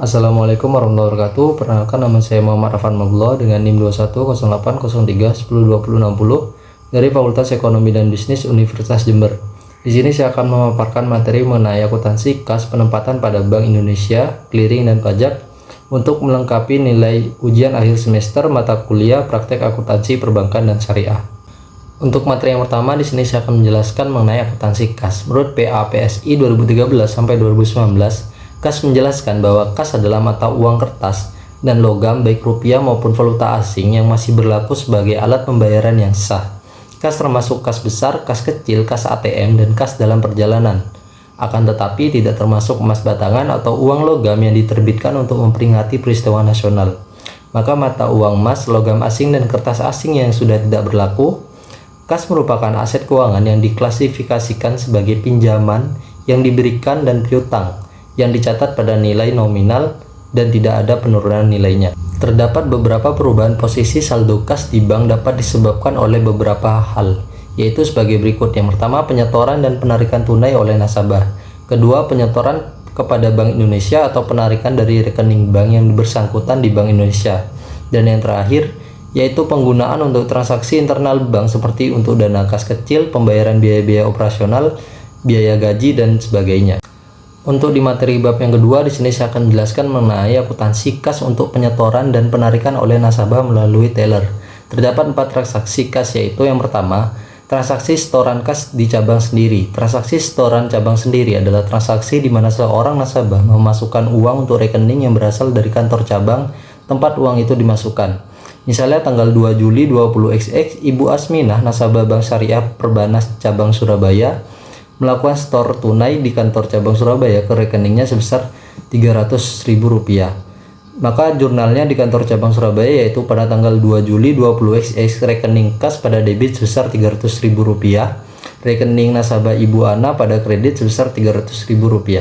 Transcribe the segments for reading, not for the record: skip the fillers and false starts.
Assalamualaikum warahmatullahi wabarakatuh. Perkenalkan, nama saya Muhammad Afan Mabullah dengan NIM 210803102060 dari Fakultas Ekonomi dan Bisnis Universitas Jember. Di sini saya akan memaparkan materi mengenai akuntansi kas penempatan pada Bank Indonesia, clearing dan pajak untuk melengkapi nilai ujian akhir semester mata kuliah praktek akuntansi perbankan dan syariah. Untuk materi yang pertama, di sini saya akan menjelaskan mengenai akuntansi kas. Menurut PAPSI 2013 sampai 2019, kas menjelaskan bahwa kas adalah mata uang kertas dan logam baik rupiah maupun valuta asing yang masih berlaku sebagai alat pembayaran yang sah. Kas termasuk kas besar, kas kecil, kas ATM, dan kas dalam perjalanan. Akan tetapi tidak termasuk emas batangan atau uang logam yang diterbitkan untuk memperingati peristiwa nasional. Maka mata uang emas, logam asing, dan kertas asing yang sudah tidak berlaku, kas merupakan aset keuangan yang diklasifikasikan sebagai pinjaman yang diberikan dan piutang yang dicatat pada nilai nominal dan tidak ada penurunan nilainya. Terdapat beberapa perubahan posisi saldo kas di bank dapat disebabkan oleh beberapa hal, yaitu sebagai berikut. Yang pertama, penyetoran dan penarikan tunai oleh nasabah. Kedua, penyetoran kepada Bank Indonesia atau penarikan dari rekening bank yang bersangkutan di Bank Indonesia. Dan yang terakhir, yaitu penggunaan untuk transaksi internal bank seperti untuk dana kas kecil, pembayaran biaya-biaya operasional, biaya gaji, dan sebagainya. Untuk di materi bab yang kedua, di sini saya akan menjelaskan mengenai akuntansi kas untuk penyetoran dan penarikan oleh nasabah melalui teller. Terdapat 4 transaksi kas, yaitu yang pertama, transaksi setoran kas di cabang sendiri. Transaksi setoran cabang sendiri adalah transaksi di mana seorang nasabah memasukkan uang untuk rekening yang berasal dari kantor cabang tempat uang itu dimasukkan. Misalnya tanggal 2 Juli 20XX, Ibu Asminah, nasabah Bank Syariah Perbanas cabang Surabaya, melakukan setor tunai di kantor cabang Surabaya ke rekeningnya sebesar Rp300.000. Maka jurnalnya di kantor cabang Surabaya yaitu pada tanggal 2 Juli 20XX, rekening kas pada debit sebesar Rp300.000, rekening nasabah Ibu Ana pada kredit sebesar Rp300.000.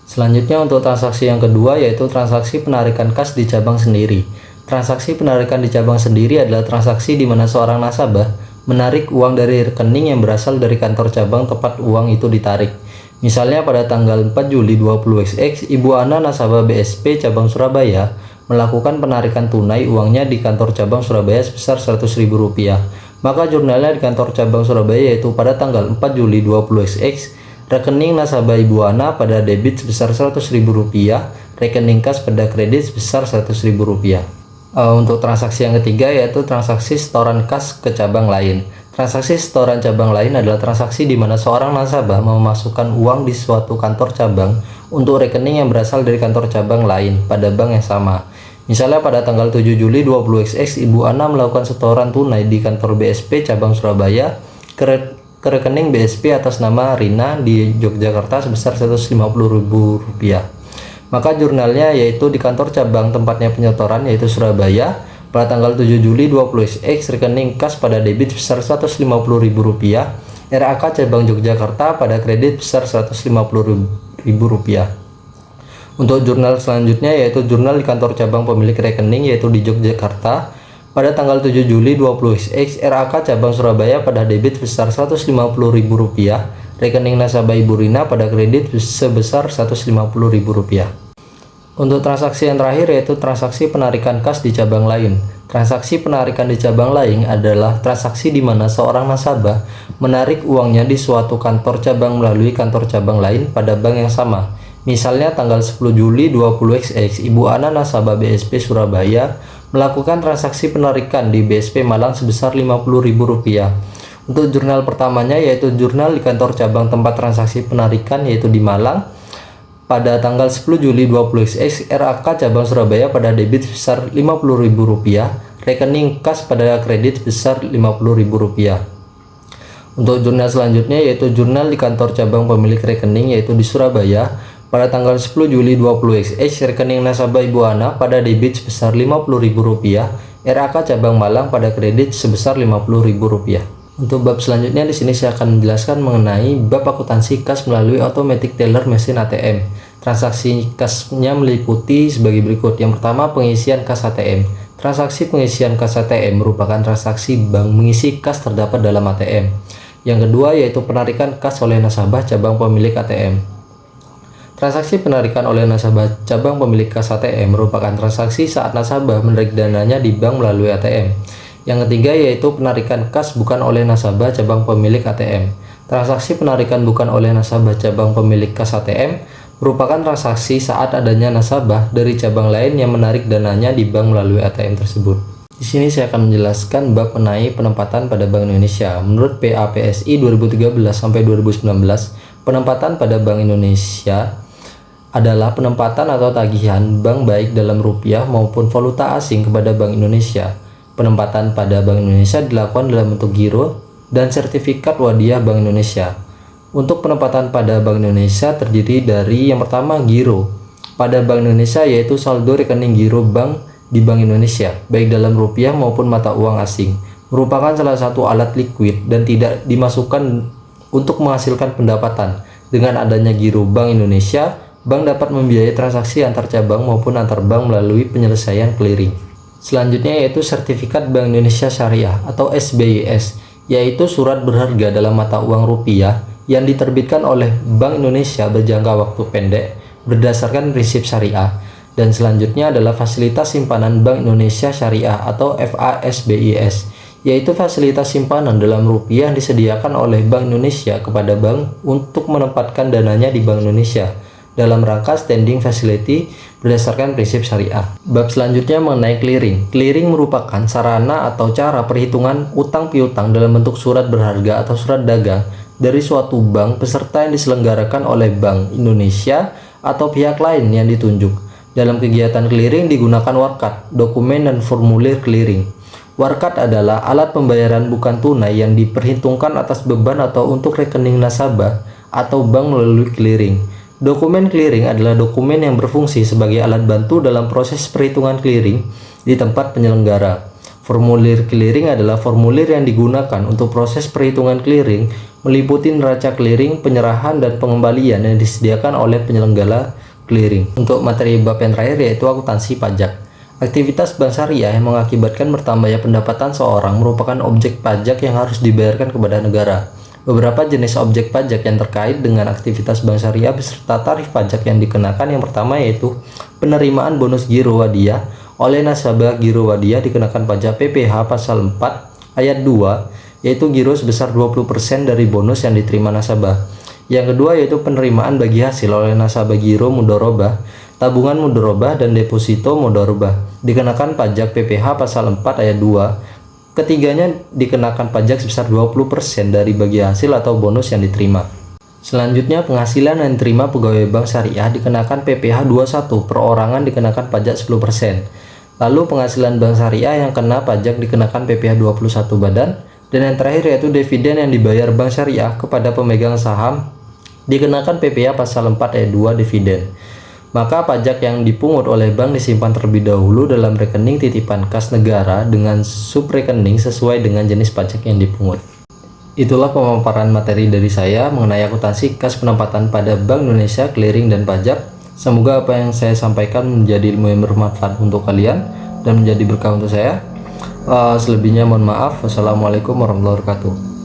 Selanjutnya untuk transaksi yang kedua, yaitu transaksi penarikan kas di cabang sendiri. Transaksi penarikan di cabang sendiri adalah transaksi di mana seorang nasabah menarik uang dari rekening yang berasal dari kantor cabang tempat uang itu ditarik. Misalnya pada tanggal 4 Juli 20XX, Ibu Ana, nasabah BSP cabang Surabaya, melakukan penarikan tunai uangnya di kantor cabang Surabaya sebesar Rp100.000. Maka jurnalnya di kantor cabang Surabaya yaitu pada tanggal 4 Juli 20XX, rekening nasabah Ibu Ana pada debit sebesar Rp100.000, rekening kas pada kredit sebesar Rp100.000. Untuk transaksi yang ketiga, yaitu transaksi setoran kas ke cabang lain. Transaksi setoran cabang lain adalah transaksi di mana seorang nasabah memasukkan uang di suatu kantor cabang untuk rekening yang berasal dari kantor cabang lain pada bank yang sama. Misalnya pada tanggal 7 Juli 20XX, Ibu Ana melakukan setoran tunai di kantor BSP cabang Surabaya ke rekening BSP atas nama Rina di Yogyakarta sebesar Rp150.000. Maka jurnalnya yaitu di kantor cabang tempatnya penyetoran yaitu Surabaya pada tanggal 7 Juli 20XX, rekening kas pada debit besar Rp150.000, RAK cabang Yogyakarta pada kredit besar Rp150.000. Untuk jurnal selanjutnya yaitu jurnal di kantor cabang pemilik rekening yaitu di Yogyakarta pada tanggal 7 Juli 20XX, RAK cabang Surabaya pada debit besar Rp150.000, rekening nasabah Ibu Rina pada kredit sebesar Rp150.000. Untuk transaksi yang terakhir yaitu transaksi penarikan kas di cabang lain. Transaksi penarikan di cabang lain adalah transaksi di mana seorang nasabah menarik uangnya di suatu kantor cabang melalui kantor cabang lain pada bank yang sama. Misalnya tanggal 10 Juli 20XX, Ibu Ana, nasabah BSP Surabaya, melakukan transaksi penarikan di BSP Malang sebesar Rp50.000. Untuk jurnal pertamanya yaitu jurnal di kantor cabang tempat transaksi penarikan yaitu di Malang pada tanggal 10 Juli 20XX, RAK cabang Surabaya pada debit sebesar Rp50.000, rekening kas pada kredit sebesar Rp50.000. Untuk jurnal selanjutnya yaitu jurnal di kantor cabang pemilik rekening yaitu di Surabaya pada tanggal 10 Juli 20XX, rekening nasabah Ibu Ana pada debit sebesar Rp50.000, RAK cabang Malang pada kredit sebesar Rp50.000. Untuk bab selanjutnya di sini saya akan menjelaskan mengenai bab akuntansi kas melalui automatic teller mesin ATM. Transaksi kasnya meliputi sebagai berikut. Yang pertama, pengisian kas ATM. Transaksi pengisian kas ATM merupakan transaksi bank mengisi kas terdapat dalam ATM. Yang kedua yaitu penarikan kas oleh nasabah cabang pemilik ATM. Transaksi penarikan oleh nasabah cabang pemilik kas ATM merupakan transaksi saat nasabah menarik dananya di bank melalui ATM. Yang ketiga yaitu penarikan kas bukan oleh nasabah cabang pemilik ATM. Transaksi penarikan bukan oleh nasabah cabang pemilik kas ATM merupakan transaksi saat adanya nasabah dari cabang lain yang menarik dananya di bank melalui ATM tersebut. Di sini saya akan menjelaskan bab mengenai penempatan pada Bank Indonesia. Menurut PAPSI 2013 sampai 2019, penempatan pada Bank Indonesia adalah penempatan atau tagihan bank baik dalam rupiah maupun valuta asing kepada Bank Indonesia. Penempatan pada Bank Indonesia dilakukan dalam bentuk giro dan sertifikat wadiah Bank Indonesia. Untuk penempatan pada Bank Indonesia terdiri dari yang pertama giro pada Bank Indonesia, yaitu saldo rekening giro bank di Bank Indonesia baik dalam rupiah maupun mata uang asing, merupakan salah satu alat likuid dan tidak dimasukkan untuk menghasilkan pendapatan. Dengan adanya giro Bank Indonesia, bank dapat membiayai transaksi antar cabang maupun antar bank melalui penyelesaian clearing. Selanjutnya yaitu sertifikat Bank Indonesia Syariah atau SBYS, yaitu surat berharga dalam mata uang rupiah yang diterbitkan oleh Bank Indonesia berjangka waktu pendek berdasarkan prinsip syariah. Dan selanjutnya adalah fasilitas simpanan Bank Indonesia Syariah atau FASBIS, yaitu fasilitas simpanan dalam rupiah yang disediakan oleh Bank Indonesia kepada bank untuk menempatkan dananya di Bank Indonesia dalam rangka standing facility berdasarkan prinsip syariah. Bab selanjutnya mengenai clearing. Clearing merupakan sarana atau cara perhitungan utang piutang dalam bentuk surat berharga atau surat dagang dari suatu bank peserta yang diselenggarakan oleh Bank Indonesia atau pihak lain yang ditunjuk. Dalam kegiatan clearing digunakan warkat, dokumen, dan formulir clearing. Warkat adalah alat pembayaran bukan tunai yang diperhitungkan atas beban atau untuk rekening nasabah atau bank melalui clearing. Dokumen clearing adalah dokumen yang berfungsi sebagai alat bantu dalam proses perhitungan clearing di tempat penyelenggara. Formulir clearing adalah formulir yang digunakan untuk proses perhitungan clearing, meliputi neraca clearing, penyerahan, dan pengembalian yang disediakan oleh penyelenggara clearing. Untuk materi bab yang terakhir yaitu akuntansi pajak. Aktivitas bank syariah yang mengakibatkan bertambahnya pendapatan seorang merupakan objek pajak yang harus dibayarkan kepada negara. Beberapa jenis objek pajak yang terkait dengan aktivitas bank syariah beserta tarif pajak yang dikenakan yang pertama yaitu penerimaan bonus giro wadiah oleh nasabah. Giro wadiah dikenakan pajak PPh pasal 4 ayat 2, yaitu giro sebesar 20% dari bonus yang diterima nasabah. Yang kedua yaitu penerimaan bagi hasil oleh nasabah giro mudharabah, tabungan mudharabah, dan deposito mudharabah, dikenakan pajak PPh pasal 4 ayat 2. Ketiganya dikenakan pajak sebesar 20% dari bagi hasil atau bonus yang diterima. Selanjutnya penghasilan yang diterima pegawai bank syariah dikenakan PPh 21, perorangan dikenakan pajak 10%. Lalu penghasilan bank syariah yang kena pajak dikenakan PPh 21 badan. Dan yang terakhir yaitu dividen yang dibayar bank syariah kepada pemegang saham dikenakan PPh pasal 4 ayat 2 dividen. Maka pajak yang dipungut oleh bank disimpan terlebih dahulu dalam rekening titipan kas negara dengan subrekening sesuai dengan jenis pajak yang dipungut. Itulah pemaparan materi dari saya mengenai akuntansi kas penempatan pada Bank Indonesia, clearing, dan pajak. Semoga apa yang saya sampaikan menjadi ilmu yang bermanfaat untuk kalian dan menjadi berkah untuk saya. Selebihnya mohon maaf. Wassalamualaikum warahmatullahi wabarakatuh.